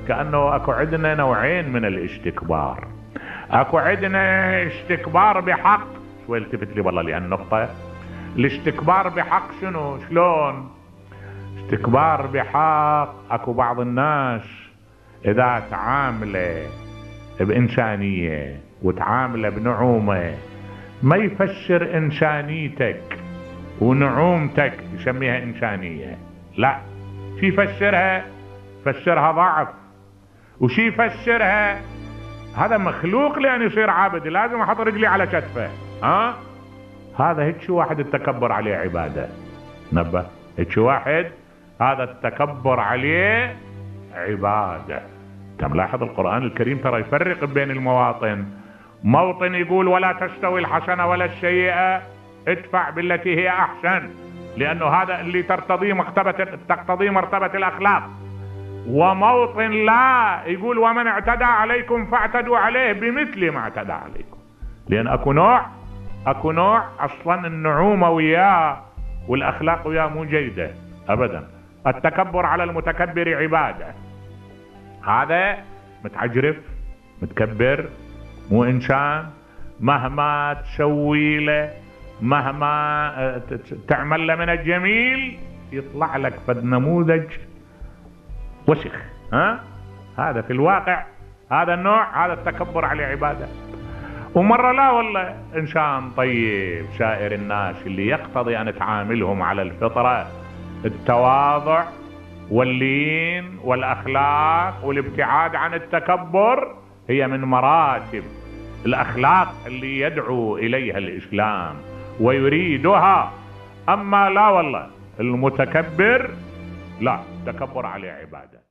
كأنه اكو عندنا نوعين من الاستكبار. اكو عندنا استكبار بحق، شوي التفت لي والله لهالنقطة. الاستكبار بحق شنو؟ شلون استكبار بحق؟ اكو بعض الناس اذا تعامله بإنسانية وتعامله بنعومة ما يفسر إنسانيتك ونعومتك يسميها إنسانية، لا، شي يفسرها؟ يفسرها ضعف. وشي يفسرها هذا مخلوق لأن يصير عابد، لازم أحط رجلي على كتفه. هذا هيك شو واحد التكبر عليه عبادة. نبه، هيك شو واحد هذا التكبر عليه عبادة. تلاحظ القرآن الكريم ترى يفرق بين المواطن. موطن يقول ولا تستوي الحسنة ولا السيئة، ادفع بالتي هي أحسن، لأنه هذا اللي تقتضي مرتبة الأخلاق. وموطن لا، يقول ومن اعتدى عليكم فاعتدوا عليه بمثل ما اعتدى عليكم. لأن أكو نوع أصلا النعومة وياه والأخلاق وياه مو جيدة أبدا. التكبر على المتكبر عبادة. هذا متعجرف متكبر مو إنسان، مهما تسوي له مهما تعمل له من الجميل يطلع لك فد نموذج وسخ. هذا في الواقع هذا النوع، هذا التكبر على عبادة. ومرة لا والله إنسان طيب سائر الناس اللي يقتضي أن تعاملهم على الفطرة، التواضع واللين والأخلاق والابتعاد عن التكبر، هي من مراتب الأخلاق اللي يدعو إليها الإسلام ويريدها. أما لا والله المتكبر لا، تكبر عليه عبادة.